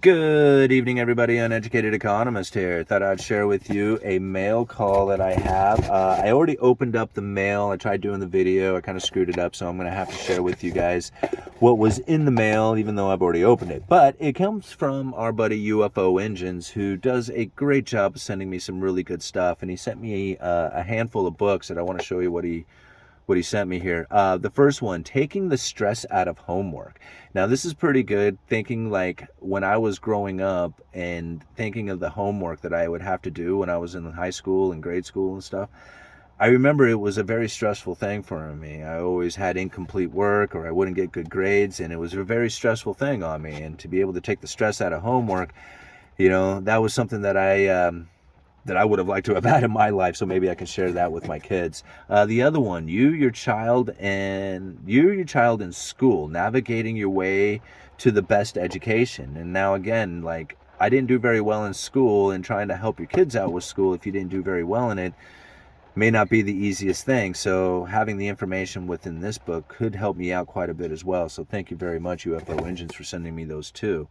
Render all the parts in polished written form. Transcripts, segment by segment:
Good evening, everybody. Uneducated Economist here. Thought I'd share with you a mail call that I have. I already opened up the mail. I tried doing the video. I kind of screwed it up, so I'm going to have to share with you guys what was in the mail, even though I've already opened it. But it comes from our buddy UFO Engines, who does a great job of sending me some really good stuff. And he sent me a handful of books that I want to show you what he sent me here. The first one, Taking the Stress Out of Homework. Now, this is pretty good, thinking like when I was growing up and thinking of the homework that I would have to do when I was in high school and grade school and stuff. I remember it was a very stressful thing for me. I always had incomplete work or I wouldn't get good grades, and it was a very stressful thing on me. And to be able to take the stress out of homework, that was something that I would have liked to have had in my life, so maybe I can share that with my kids. The other one, your child in school, navigating your way to the best education. And now again, like, I didn't do very well in school, and trying to help your kids out with school, if you didn't do very well in it, may not be the easiest thing. So having the information within this book could help me out quite a bit as well. So thank you very much, UFO Engines, for sending me those too.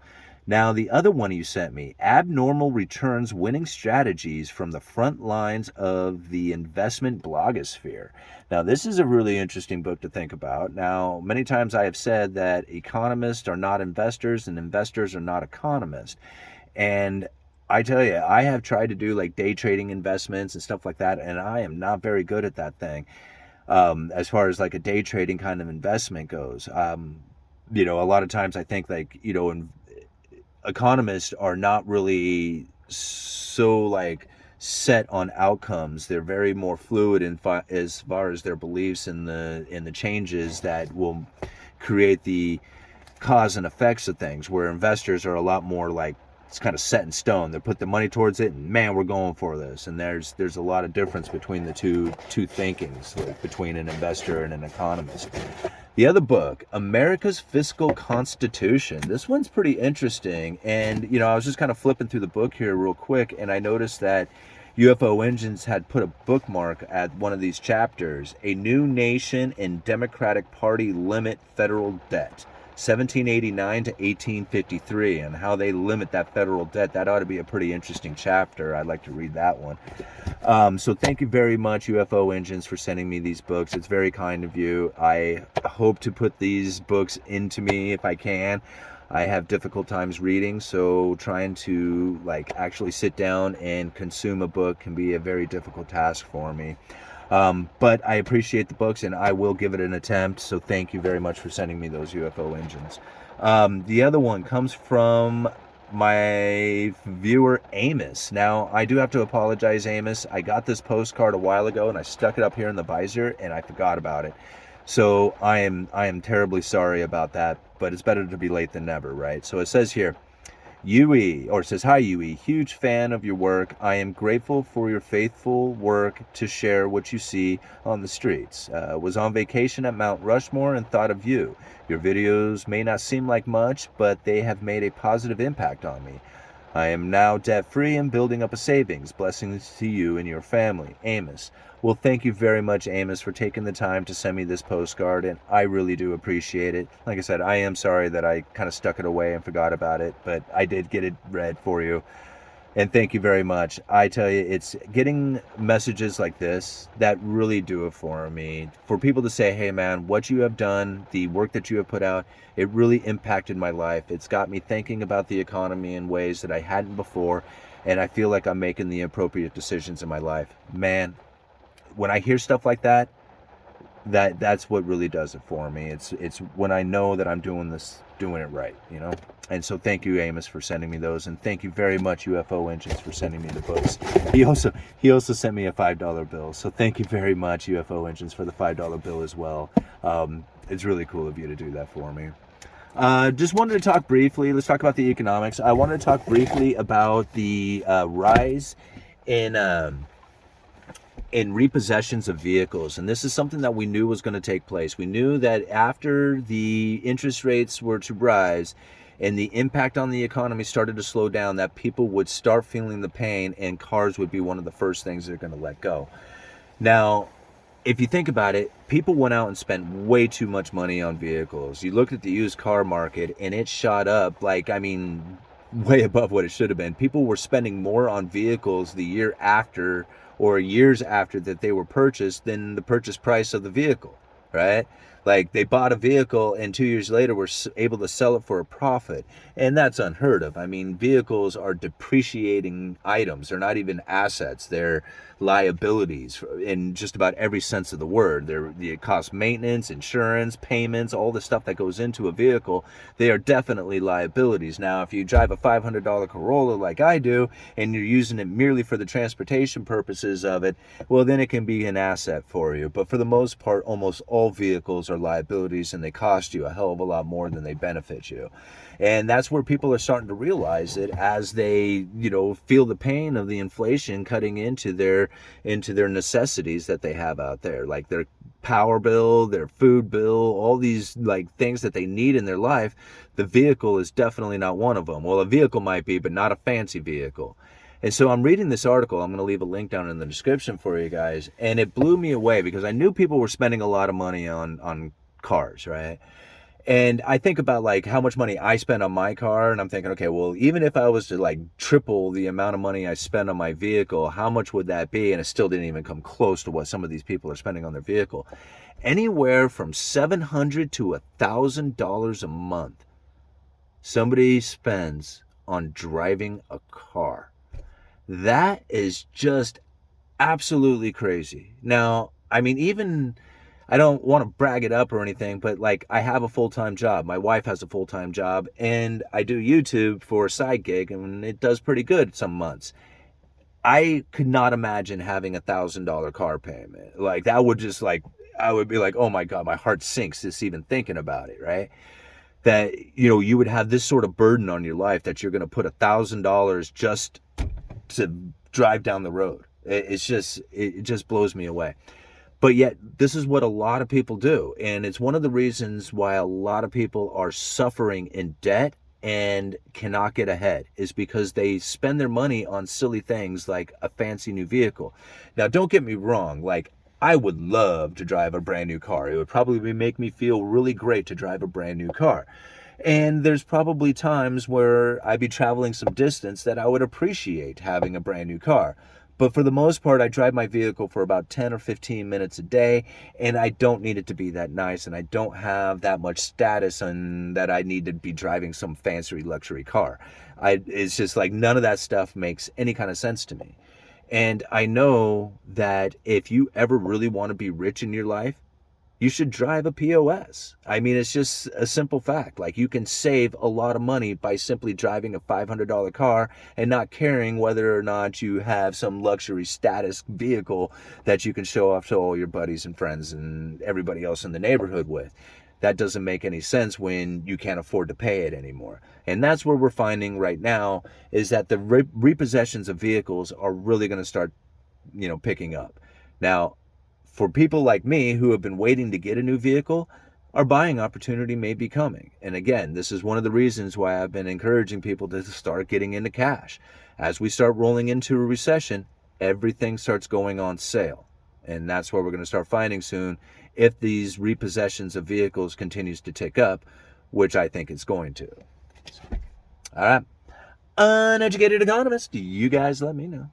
Now, the other one you sent me, Abnormal Returns Winning Strategies from the Front Lines of the Investment Blogosphere. Now, this is a really interesting book to think about. Now, many times I have said that economists are not investors and investors are not economists. And I tell you, I have tried to do like day trading investments and stuff like that, and I am not very good at that thing. As far as like a day trading kind of investment goes, a lot of times I think economists are not really so like set on outcomes. They're very more fluid as far as their beliefs in the changes that will create the cause and effects of things, where investors are a lot more like, it's kind of set in stone. They put the money towards it, and man, we're going for this. And there's a lot of difference between the two thinkings, like between an investor and an economist. The other book, America's Fiscal Constitution. This one's pretty interesting. And I was just kind of flipping through the book here real quick, and I noticed that UFO Engines had put a bookmark at one of these chapters: A New Nation and Democratic Party Limit Federal Debt, 1789 to 1853, and how they limit that federal debt. That ought to be a pretty interesting chapter. I'd like to read that one. So thank you very much, UFO Engines, for sending me these books. It's very kind of you. I hope to put these books into me if I can. I have difficult times reading, so trying to like actually sit down and consume a book can be a very difficult task for me. But I appreciate the books, and I will give it an attempt. So thank you very much for sending me those, UFO Engines. The other one comes from my viewer, Amos. Now, I do have to apologize, Amos. I got this postcard a while ago, and I stuck it up here in the visor, and I forgot about it. So I am terribly sorry about that, but it's better to be late than never, right? So it says here, it says, "Hi, Yui. Huge fan of your work. I am grateful for your faithful work to share what you see on the streets. Was on vacation at Mount Rushmore and thought of you. Your videos may not seem like much, but they have made a positive impact on me. I am now debt-free and building up a savings. Blessings to you and your family, Amos." Well, thank you very much, Amos, for taking the time to send me this postcard, and I really do appreciate it. Like I said, I am sorry that I kind of stuck it away and forgot about it, but I did get it read for you. And thank you very much. I tell you, it's getting messages like this that really do it for me. For people to say, hey man, what you have done, the work that you have put out, it really impacted my life. It's got me thinking about the economy in ways that I hadn't before, and I feel like I'm making the appropriate decisions in my life. Man, when I hear stuff like that, that's what really does it for me. It's when I know that I'm doing it right. And so thank you, Amos, for sending me those, and thank you very much, UFO Engines, for sending me the books. He also sent me a $5 bill, so thank you very much, UFO Engines, for the $5 bill as well. It's really cool of you to do that for me. Just wanted to talk briefly. Let's talk about the economics. I wanted to talk briefly about the rise in repossessions of vehicles. And this is something that we knew was going to take place. We knew that after the interest rates were to rise and the impact on the economy started to slow down, that people would start feeling the pain, and cars would be one of the first things they're going to let go. Now, if you think about it, people went out and spent way too much money on vehicles. You looked at the used car market and it shot up way above what it should have been. People were spending more on vehicles the year after or years after that they were purchased than the purchase price of the vehicle, right? Like they bought a vehicle and 2 years later were able to sell it for a profit. And that's unheard of. I mean, vehicles are depreciating items. They're not even assets. They're liabilities in just about every sense of the word. It costs maintenance, insurance, payments, all the stuff that goes into a vehicle. They are definitely liabilities. Now, if you drive a $500 Corolla like I do, and you're using it merely for the transportation purposes of it, well, then it can be an asset for you. But for the most part, almost all vehicles are liabilities, and they cost you a hell of a lot more than they benefit you. And that's where people are starting to realize it as they, feel the pain of the inflation cutting into their necessities that they have out there, like their power bill, their food bill, all these like things that they need in their life. The vehicle is definitely not one of them. Well, a vehicle might be, but not a fancy vehicle. And so I'm reading this article. I'm going to leave a link down in the description for you guys. And it blew me away because I knew people were spending a lot of money on cars, right? And I think about like how much money I spend on my car, and I'm thinking, okay, well, even if I was to like triple the amount of money I spend on my vehicle, how much would that be? And it still didn't even come close to what some of these people are spending on their vehicle. Anywhere from $700 to $1,000 a month somebody spends on driving a car. That is just absolutely crazy. Now, I mean, even I don't want to brag it up or anything, but like I have a full-time job. My wife has a full-time job, and I do YouTube for a side gig, and it does pretty good some months. I could not imagine having $1,000 car payment. Like that would just like, I would be like, oh my God, my heart sinks just even thinking about it, right? That, you would have this sort of burden on your life that you're going to put $1,000 just to drive down the road. It just blows me away. But yet, this is what a lot of people do. And it's one of the reasons why a lot of people are suffering in debt and cannot get ahead, is because they spend their money on silly things like a fancy new vehicle. Now, don't get me wrong. Like, I would love to drive a brand new car. It would probably make me feel really great to drive a brand new car. And there's probably times where I'd be traveling some distance that I would appreciate having a brand new car. But for the most part, I drive my vehicle for about 10 or 15 minutes a day, and I don't need it to be that nice, and I don't have that much status and that I need to be driving some fancy luxury car. It's just like none of that stuff makes any kind of sense to me. And I know that if you ever really want to be rich in your life, you should drive a POS. I mean, it's just a simple fact. Like, you can save a lot of money by simply driving a $500 car and not caring whether or not you have some luxury status vehicle that you can show off to all your buddies and friends and everybody else in the neighborhood with. That doesn't make any sense when you can't afford to pay it anymore. And that's where we're finding right now is that the repossessions of vehicles are really going to start, picking up. Now, for people like me who have been waiting to get a new vehicle, our buying opportunity may be coming. And again, this is one of the reasons why I've been encouraging people to start getting into cash. As we start rolling into a recession, everything starts going on sale. And that's what we're going to start finding soon if these repossessions of vehicles continues to tick up, which I think it's going to. All right. Uneducated Economist, you guys let me know.